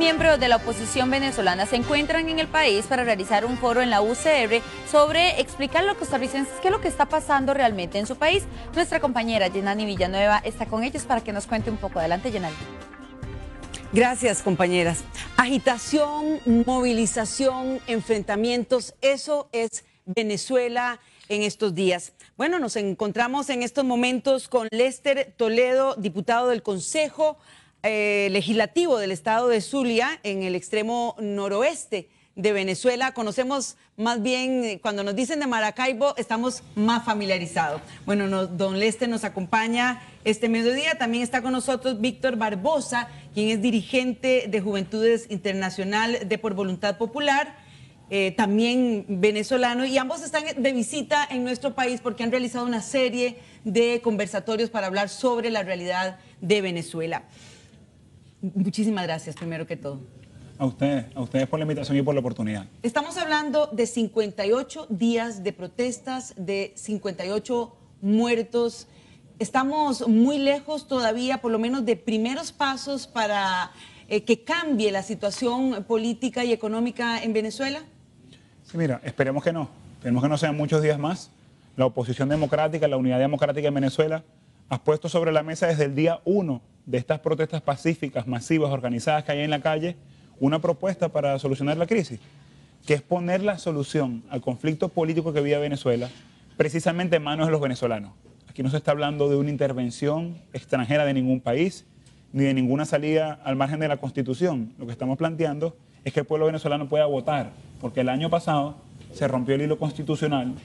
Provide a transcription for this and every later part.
Miembros de la oposición venezolana se encuentran en el país para realizar un foro en la UCR sobre explicar a los costarricenses qué es lo que está pasando realmente en su país. Nuestra compañera Yenani Villanueva está con ellos para que nos cuente un poco. Adelante, Yenani. Gracias, compañeras. Agitación, movilización, enfrentamientos, eso es Venezuela en estos días. Bueno, nos encontramos en estos momentos con Lester Toledo, diputado del Consejo Legislativo del Estado de Zulia, en el extremo noroeste de Venezuela. Conocemos más bien, cuando nos dicen de Maracaibo, estamos más familiarizados. Bueno, don Lester nos acompaña este mediodía. También está con nosotros Víctor Barbosa, quien es dirigente de Juventudes Internacional de Por Voluntad Popular, también venezolano, y ambos están de visita en nuestro país porque han realizado una serie de conversatorios para hablar sobre la realidad de Venezuela. Muchísimas gracias, primero que todo. A ustedes por la invitación y por la oportunidad. Estamos hablando de 58 días de protestas, de 58 muertos. Estamos muy lejos todavía, por lo menos, de primeros pasos para que cambie la situación política y económica en Venezuela. Sí, mira, esperemos que no sean muchos días más. La oposición democrática, la unidad democrática en Venezuela ha puesto sobre la mesa desde el día 1 de estas protestas pacíficas, masivas, organizadas que hay en la calle, una propuesta para solucionar la crisis, que es poner la solución al conflicto político que vive Venezuela precisamente en manos de los venezolanos. Aquí no se está hablando de una intervención extranjera de ningún país, ni de ninguna salida al margen de la Constitución. Lo que estamos planteando es que el pueblo venezolano pueda votar, porque el año pasado se rompió el hilo constitucional,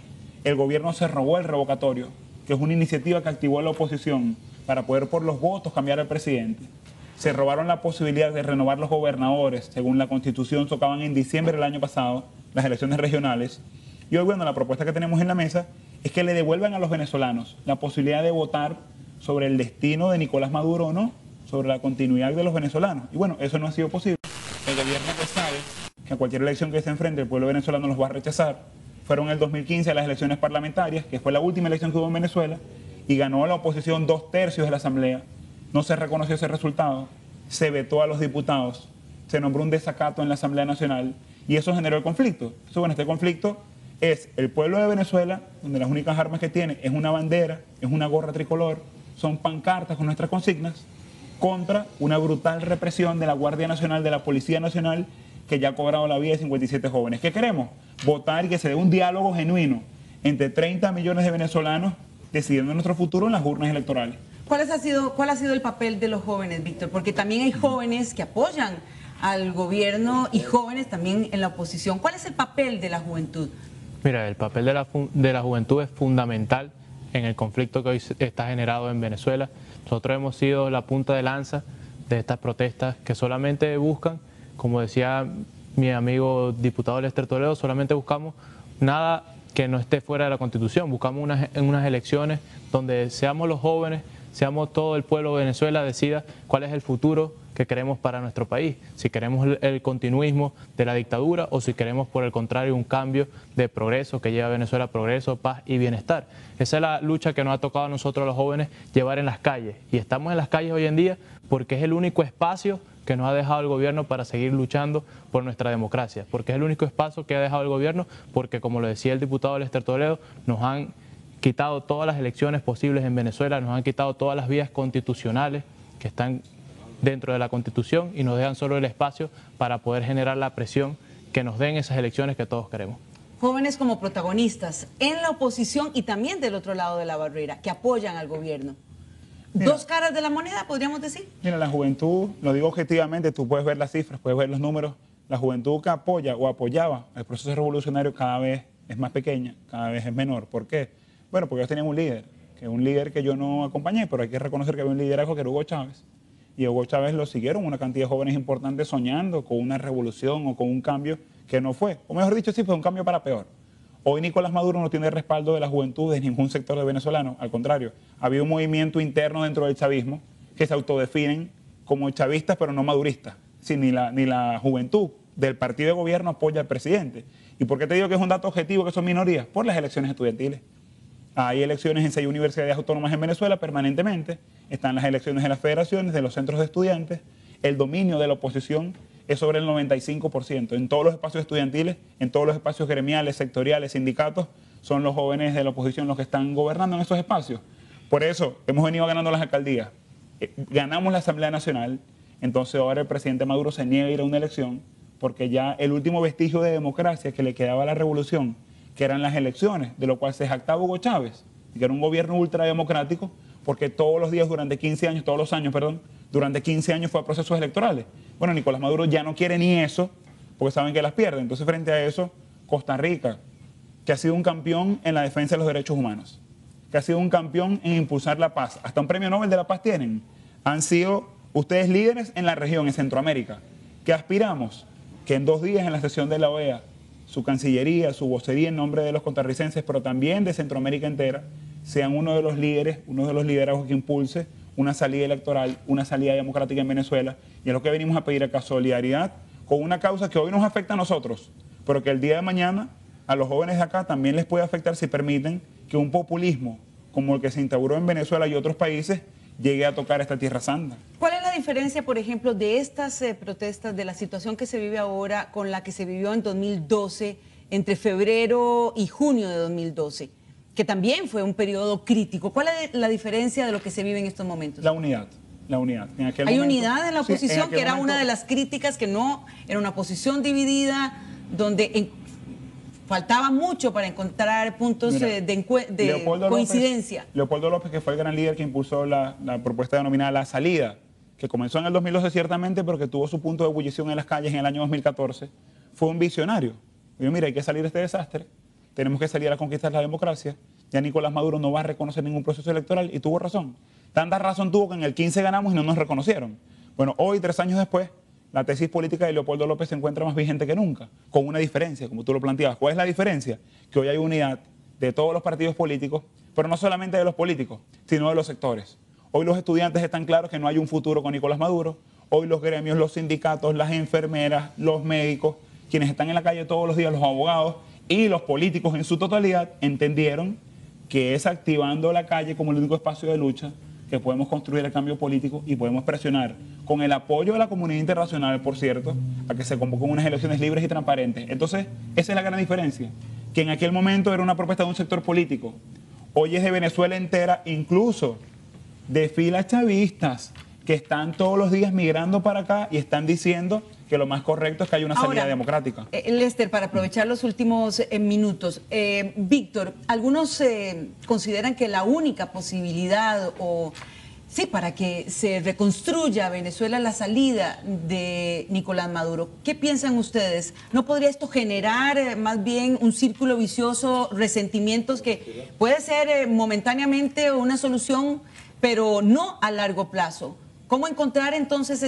el gobierno se robó el revocatorio, que es una iniciativa que activó a la oposición para poder por los votos cambiar al presidente. Se robaron la posibilidad de renovar los gobernadores, según la Constitución, tocaban en diciembre del año pasado las elecciones regionales. Y hoy, bueno, la propuesta que tenemos en la mesa es que le devuelvan a los venezolanos la posibilidad de votar sobre el destino de Nicolás Maduro o no, sobre la continuidad de los venezolanos. Y bueno, eso no ha sido posible. El gobierno pues sabe que a cualquier elección que se enfrente el pueblo venezolano los va a rechazar. Fueron en el 2015 las elecciones parlamentarias, que fue la última elección que hubo en Venezuela, y ganó la oposición 2/3 de la asamblea. No se reconoció ese resultado, se vetó a los diputados, se nombró un desacato en la Asamblea Nacional y eso generó el conflicto. Entonces, bueno, este conflicto es el pueblo de Venezuela, donde las únicas armas que tiene es una bandera, es una gorra tricolor, son pancartas con nuestras consignas, contra una brutal represión de la Guardia Nacional, de la Policía Nacional, que ya ha cobrado la vida de 57 jóvenes. ¿Qué queremos? Votar y que se dé un diálogo genuino entre 30 millones de venezolanos decidiendo nuestro futuro en las urnas electorales. ¿Cuál ha sido el papel de los jóvenes, Víctor? Porque también hay jóvenes que apoyan al gobierno y jóvenes también en la oposición. ¿Cuál es el papel de la juventud? Mira, el papel de la juventud es fundamental en el conflicto que hoy está generado en Venezuela. Nosotros hemos sido la punta de lanza de estas protestas que solamente buscan, como decía mi amigo diputado Lester Toledo, solamente buscamos nada que no esté fuera de la Constitución. Buscamos unas elecciones donde seamos los jóvenes, seamos todo el pueblo de Venezuela, decida cuál es el futuro que queremos para nuestro país. Si queremos el continuismo de la dictadura o si queremos, por el contrario, un cambio de progreso que lleve a Venezuela a progreso, paz y bienestar. Esa es la lucha que nos ha tocado a nosotros los jóvenes llevar en las calles. Y estamos en las calles hoy en día porque es el único espacio que nos ha dejado el gobierno para seguir luchando por nuestra democracia. Porque es el único espacio que ha dejado el gobierno porque, como lo decía el diputado Lester Toledo, nos han quitado todas las elecciones posibles en Venezuela, nos han quitado todas las vías constitucionales que están dentro de la Constitución y nos dejan solo el espacio para poder generar la presión que nos den esas elecciones que todos queremos. Jóvenes como protagonistas en la oposición y también del otro lado de la barrera, que apoyan al gobierno. Mira, dos caras de la moneda, podríamos decir. Mira, la juventud, lo digo objetivamente, tú puedes ver las cifras, puedes ver los números. La juventud que apoya o apoyaba el proceso revolucionario cada vez es más pequeña, cada vez es menor. ¿Por qué? Bueno, porque ellos tenían un líder que yo no acompañé, pero hay que reconocer que había un liderazgo que era Hugo Chávez. Y Hugo Chávez lo siguieron una cantidad de jóvenes importantes soñando con una revolución o con un cambio que no fue. O mejor dicho, sí fue un cambio para peor. Hoy Nicolás Maduro no tiene respaldo de la juventud de ningún sector de venezolano. Al contrario, ha habido un movimiento interno dentro del chavismo que se autodefinen como chavistas, pero no maduristas. Sí, ni la juventud del partido de gobierno apoya al presidente. ¿Y por qué te digo que es un dato objetivo que son minorías? Por las elecciones estudiantiles. Hay elecciones en 6 universidades autónomas en Venezuela permanentemente. Están las elecciones de las federaciones, de los centros de estudiantes. El dominio de la oposición es sobre el 95%. En todos los espacios estudiantiles, en todos los espacios gremiales, sectoriales, sindicatos, son los jóvenes de la oposición los que están gobernando en esos espacios. Por eso hemos venido ganando las alcaldías. Ganamos la Asamblea Nacional, entonces ahora el presidente Maduro se niega a ir a una elección porque ya el último vestigio de democracia que le quedaba a la revolución, que eran las elecciones, de lo cual se jactaba Hugo Chávez, que era un gobierno ultrademocrático, porque todos los días durante 15 años, todos los años, perdón, durante 15 años fue a procesos electorales. Bueno, Nicolás Maduro ya no quiere ni eso, porque saben que las pierde. Entonces, frente a eso, Costa Rica, que ha sido un campeón en la defensa de los derechos humanos, que ha sido un campeón en impulsar la paz, hasta un premio Nobel de la Paz tienen, han sido ustedes líderes en la región, en Centroamérica, que aspiramos que en 2 días en la sesión de la OEA, su cancillería, su vocería en nombre de los costarricenses, pero también de Centroamérica entera, sean uno de los líderes, uno de los liderazgos que impulse una salida electoral, una salida democrática en Venezuela. Y es lo que venimos a pedir acá, solidaridad con una causa que hoy nos afecta a nosotros, pero que el día de mañana a los jóvenes de acá también les puede afectar si permiten que un populismo como el que se instauró en Venezuela y otros países llegue a tocar esta tierra santa. ¿Cuál es la diferencia, por ejemplo, de estas protestas, de la situación que se vive ahora con la que se vivió en 2012, entre febrero y junio de 2012, que también fue un periodo crítico? ¿Cuál es la diferencia de lo que se vive en estos momentos? La unidad. La unidad. ¿Hay unidad en la oposición? Sí, que era una de las críticas, que no era una oposición dividida, donde faltaba mucho para encontrar puntos de coincidencia. Leopoldo López, que fue el gran líder que impulsó la propuesta denominada La Salida, que comenzó en el 2012 ciertamente, pero que tuvo su punto de ebullición en las calles en el año 2014, fue un visionario. Dijo, mira, hay que salir de este desastre, tenemos que salir a conquistar la democracia, ya Nicolás Maduro no va a reconocer ningún proceso electoral, y tuvo razón. Tanta razón tuvo que en el 15 ganamos y no nos reconocieron. Bueno, hoy, 3 años después, la tesis política de Leopoldo López se encuentra más vigente que nunca, con una diferencia, como tú lo planteabas. ¿Cuál es la diferencia? Que hoy hay unidad de todos los partidos políticos, pero no solamente de los políticos, sino de los sectores. Hoy los estudiantes están claros que no hay un futuro con Nicolás Maduro. Hoy los gremios, los sindicatos, las enfermeras, los médicos, quienes están en la calle todos los días, los abogados y los políticos en su totalidad, entendieron que es activando la calle como el único espacio de lucha que podemos construir el cambio político y podemos presionar, con el apoyo de la comunidad internacional, por cierto, a que se convoquen unas elecciones libres y transparentes. Entonces, esa es la gran diferencia, que en aquel momento era una propuesta de un sector político, hoy es de Venezuela entera, incluso de filas chavistas, que están todos los días migrando para acá y están diciendo que lo más correcto es que haya una salida democrática. Lester, para aprovechar los últimos minutos, Víctor, algunos consideran que la única posibilidad, para que se reconstruya Venezuela, la salida de Nicolás Maduro. ¿Qué piensan ustedes? ¿No podría esto generar más bien un círculo vicioso, resentimientos, que puede ser momentáneamente una solución, pero no a largo plazo? ¿Cómo encontrar entonces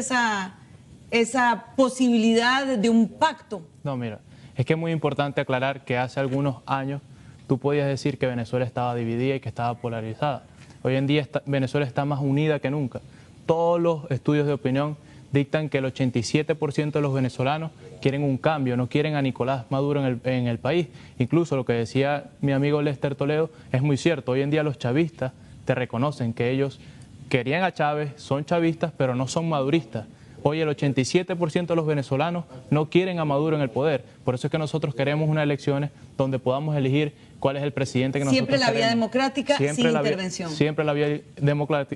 esa posibilidad de un pacto? No, mira, es que es muy importante aclarar que hace algunos años tú podías decir que Venezuela estaba dividida y que estaba polarizada. Hoy en día Venezuela está más unida que nunca. Todos los estudios de opinión dictan que el 87% de los venezolanos quieren un cambio, no quieren a Nicolás Maduro en el país. Incluso lo que decía mi amigo Lester Toledo es muy cierto. Hoy en día los chavistas te reconocen que ellos querían a Chávez, son chavistas, pero no son maduristas. Hoy el 87% de los venezolanos no quieren a Maduro en el poder. Por eso es que nosotros queremos unas elecciones donde podamos elegir cuál es el presidente que nosotros queremos. Siempre la vía democrática, sin intervención. Siempre la vía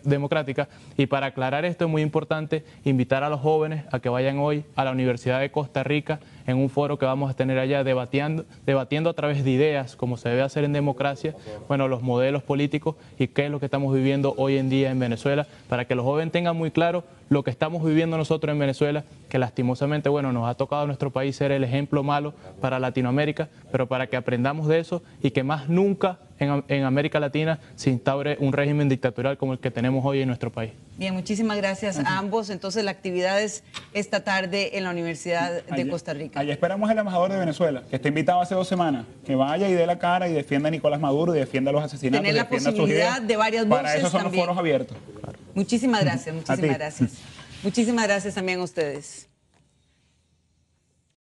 democrática. Y para aclarar esto es muy importante invitar a los jóvenes a que vayan hoy a la Universidad de Costa Rica en un foro que vamos a tener allá debatiendo a través de ideas, como se debe hacer en democracia, bueno, los modelos políticos y qué es lo que estamos viviendo hoy en día en Venezuela, para que los jóvenes tengan muy claro lo que estamos viviendo nosotros en Venezuela, que lastimosamente, bueno, nos ha tocado a nuestro país ser el ejemplo malo para Latinoamérica, pero para que aprendamos de eso y que más nunca en América Latina se instaure un régimen dictatorial como el que tenemos hoy en nuestro país. Bien, muchísimas gracias a ambos. Entonces, la actividad es esta tarde en la Universidad de Costa Rica. Allá esperamos al embajador de Venezuela, que está invitado hace 2 semanas, que vaya y dé la cara y defienda a Nicolás Maduro y defienda a los asesinatos. Tener la posibilidad de varias voces. Para eso son también. Los foros abiertos. Muchísimas gracias, muchísimas gracias. Muchísimas gracias también a ustedes.